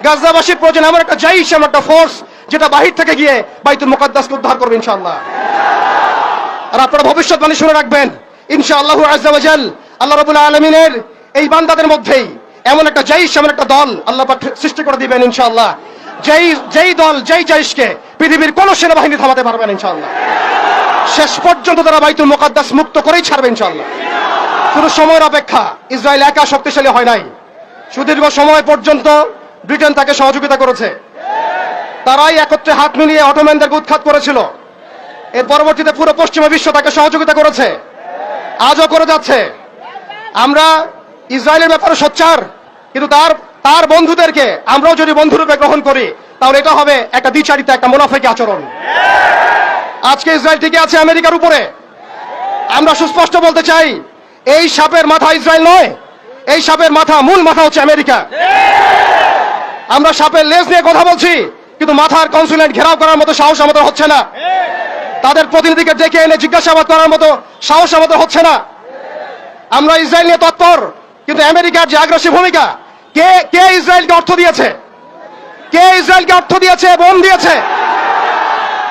গাজাবাসীর প্রয়োজন এমন একটা জাইশ, এমন একটা ফোর্স যেটা বাহির থেকে গিয়ে বাইতুল মুকাদ্দাসকে উদ্ধার করবে ইনশাআল্লাহ। আর আপনারা ভবিষ্যৎবাণী শুনে রাখবেন, ইনশাআল্লাহু আযজা ওয়া জাল আল্লাহ রাব্বুল আলামিনের এই বান্দাদের মধ্যেই এমন একটা জাইশ, এমন একটা দল আল্লাহ পাক সৃষ্টি করে দিবেন ইনশাআল্লাহ। যেই দল, যেই জাইশকে পৃথিবীর কোন সেনাবাহিনী থামাতে পারবে না ইনশাআল্লাহ। শেষ পর্যন্ত তারা বাইতুল মুকাদ্দাস মুক্ত করেই ছাড়বে ইনশাআল্লাহ। শুধু সময়ের অপেক্ষা। ইসরায়েল একা শক্তিশালী হয় নাই, সুদীর্ঘ সময় পর্যন্ত ব্রিটেন তাকে সহযোগিতা করেছে। তারাই একত্রে হাত মিলিয়ে অটোম্যানদেরকে উৎখাত করেছিল। এর পরবর্তীতে পুরো পশ্চিমা বিশ্ব তাকে সহযোগিতা করেছে, আজও করে যাচ্ছে। আমরা ইসরায়েলের ব্যাপারে সোচ্চার, কিন্তু তার বন্ধুদেরকে আমরাও যদি বন্ধুরূপে গ্রহণ করি তাহলে এটা হবে একটা দ্বিচারিতা, একটা মুনাফিকি আচরণ। আজকে ইসরায়েল টিকে আছে আমেরিকার উপরে। আমরা সুস্পষ্ট বলতে চাই, এই সাপের মাথা ইসরায়েল নয়, এই সাপের মাথা, মূল মাথা হচ্ছে আমেরিকা। আমরা সাপের লেজ নিয়ে কথা বলছি, কিন্তু মাথার কনসুলেট ঘেরাও করার মতো সাহস আমাদের হচ্ছে না। তাদের প্রতিনিধিকে ডেকে এনে জিজ্ঞাসাবাদ করার মতো সাহস আমাদের হচ্ছে না। আমরা ইসরায়েল নিয়ে তৎপর, কিন্তু আমেরিকার যে আগ্রাসী ভূমিকা, কে ইসরায়েলকে অর্থ দিয়েছে? কে ইসরায়েলকে অর্থ দিয়েছে, বোম দিয়েছে?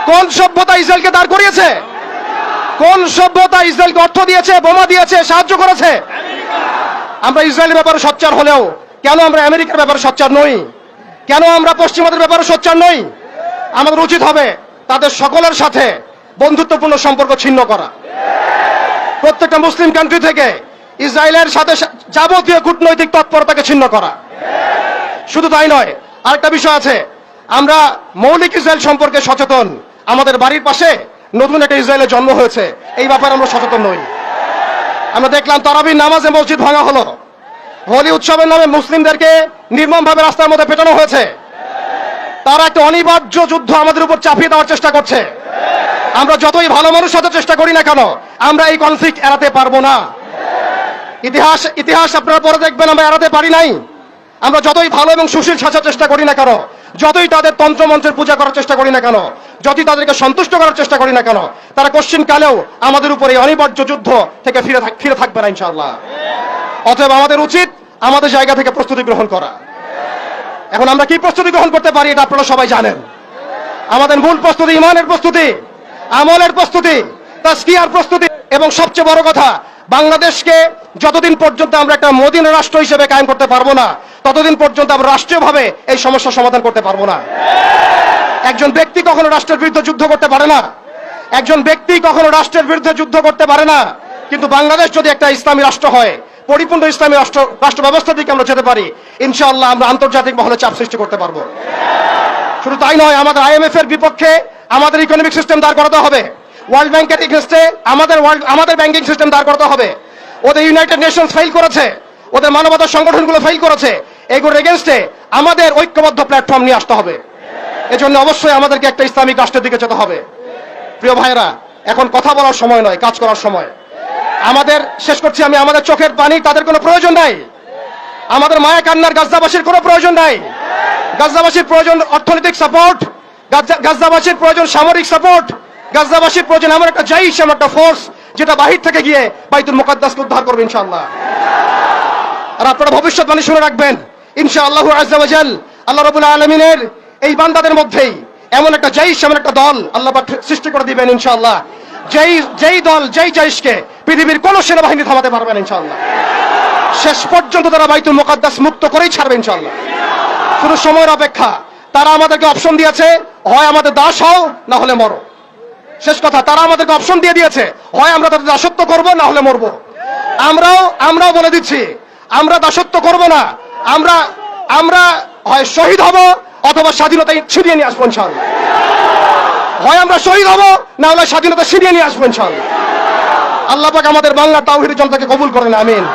কোন সভ্যতা ইসরায়েলকে দাঁড় করিয়েছে? কোন সভ্যতা ইসরায়েলকে অর্থ দিয়েছে, বোমা দিয়েছে, সাহায্য করেছে? আমরা ইসরায়েলের ব্যাপারে সোচ্চার হলেও কেন আমরা আমেরিকার ব্যাপারে সোচ্চার নই? কেন আমরা পশ্চিমাদের ব্যাপারে সোচ্চার নই? আমাদের উচিত হবে তাদের সকলের সাথে বন্ধুত্বপূর্ণ সম্পর্ক ছিন্ন করা। প্রত্যেকটা মুসলিম কান্ট্রি থেকে ইসরায়েলের সাথে যাবতীয় কূটনৈতিক তৎপরতাকে ছিন্ন করা। শুধু তাই নয়, আরেকটা বিষয় আছে, আমরা মৌলিক ইসরায়েল সম্পর্কে সচেতন। আমাদের বাড়ির পাশে নতুন একটা ইসরায়েলের জন্ম হয়েছে, এই ব্যাপারে আমরা সচেতন নই। আমরা দেখলাম তারাবির নামাজে মসজিদ ভাঙা হলো, হোলি উৎসবের নামে মুসলিমদেরকে নির্মমভাবে রাস্তার মধ্যে পেটানো হয়েছে। তারা একটা অনিবার্য যুদ্ধ আমাদের উপর চাপিয়ে দেওয়ার চেষ্টা করছে। আমরা যতই ভালো মানুষ হতে চেষ্টা করি না কেন, আমরা এই কনফ্লিক্ট এড়াতে পারবো না। ইতিহাস আপনারা পরে দেখবেন আমরা এড়াতে পারি নাই। আমরা যতই ভালো এবং সুশীল সাজার চেষ্টা করি না কেন, যতই তাদের তন্ত্রমন্ত্রের পূজা করার চেষ্টা করি না কেন, যতই তাদেরকে সন্তুষ্ট করার চেষ্টা করি না কেন, তারা কোশ্চিন কালেও আমাদের উপর এই অনিবার্য যুদ্ধ থেকে ফিরে থাকবে না ইনশাআল্লাহ। অতএব আমাদের উচিত আমাদের জায়গা থেকে প্রস্তুতি গ্রহণ করা। এখন আমরা কি প্রস্তুতি গ্রহণ করতে পারি এটা আপনারা সবাই জানেন। আমাদের মূল প্রস্তুতি ইমানের প্রস্তুতি, আমলের প্রস্তুতি, তাজকিয়ার প্রস্তুতি, এবং সবচেয়ে বড় কথা, বাংলাদেশকে যতদিন পর্যন্ত আমরা একটা মদিনা রাষ্ট্র হিসেবে কায়েম করতে পারবো না, ততদিন পর্যন্ত আমরা রাষ্ট্রীয়ভাবে এই সমস্যার সমাধান করতে পারবো না। একজন ব্যক্তি কখনো রাষ্ট্রের বিরুদ্ধে যুদ্ধ করতে পারে না, একজন ব্যক্তি কখনো রাষ্ট্রের বিরুদ্ধে যুদ্ধ করতে পারে না। কিন্তু বাংলাদেশ যদি একটা ইসলামী রাষ্ট্র হয়, পরিপূর্ণ ইসলামী রাষ্ট্র ব্যবস্থা দিকে আমরা যেতে পারি, ইনশাআল্লাহ আমরা আন্তর্জাতিক মহলে চাপ সৃষ্টি করতে পারবো। শুধু তাই নয়, আমাদের IMF এর বিপক্ষে আমাদের ইকোনমিক সিস্টেম দাঁড় করাতে হবে, ওয়ার্ল্ড ব্যাংকের এগেইনস্টে আমাদের ব্যাংকিং সিস্টেম দাঁড় করাতে হবে। ওদের ইউনাইটেড নেশনস ফেল করেছে, ওদের মানবতা সংগঠনগুলো ফেল করেছে, এগুলোর এগেইনস্টে আমাদের ঐক্যবদ্ধ প্ল্যাটফর্ম নিয়ে আসতে হবে। এজন্য অবশ্যই আমাদেরকে একটা ইসলামিক রাষ্ট্রের দিকে যেতে হবে। প্রিয় ভাইয়েরা, এখন কথা বলার সময় নয়, কাজ করার সময়। আমাদের, শেষ করছি আমি, আমাদের চোখের পানি তাদের কোনো প্রয়োজন নাই, আমাদের মায়া কান্নার গাজাবাসীর কোনো প্রয়োজন নাই। গাজাবাসীর প্রয়োজন অর্থনৈতিক সাপোর্ট, গাজাবাসীর প্রয়োজন সামরিক সাপোর্ট, গাজাবাসীর প্রয়োজন এমন একটা জাইশ, এমন একটা ফোর্স যেটা বাহির থেকে গিয়ে বাইতুল মুকাদ্দাসকে উদ্ধার করবে ইনশাআল্লাহ। আর আপনারা ভবিষ্যৎবাণী শুনে রাখবেন, ইনশাআল্লাহু আযজা ওয়া জাল আল্লাহ রাব্বুল আলামিনের এই বান্দাদের মধ্যেই এমন একটা জাইশ, এমন একটা দল আল্লাহ পাক সৃষ্টি করে দিবেন ইনশাআল্লাহ। যেই দল, যেই জাইশকে পৃথিবীর কোন সেনাবাহিনী থামাতে পারবে না ইনশাআল্লাহ। শেষ পর্যন্ত তারা বাইতুল মুকাদ্দাস মুক্ত করেই ছাড়বে ইনশাআল্লাহ। শুধু সময়ের অপেক্ষা। তারা আমাদেরকে অপশন দিয়েছে, হয় আমাদের দাস হও না হলে মরো। শেষ কথা, তারা আমাদেরকে অপশন দিয়ে দিয়েছে, হয় আমরা তাদের দাসত্ব করবো না হলে মরবো। আমরাও বলে দিচ্ছি, আমরা দাসত্ব করব না, আমরা হয় শহীদ হব অথবা স্বাধীনতা ছিনিয়ে নিয়ে আসবো ইনশাআল্লাহ। হয় আমরা শহীদ হব, না হলে স্বাধীনতা ছিনিয়ে নিয়ে আসবো ইনশাআল্লাহ। আল্লাহ পাক আমাদের বাংলার তাওহীদের জনতাকে কবুল করেন, আমিন।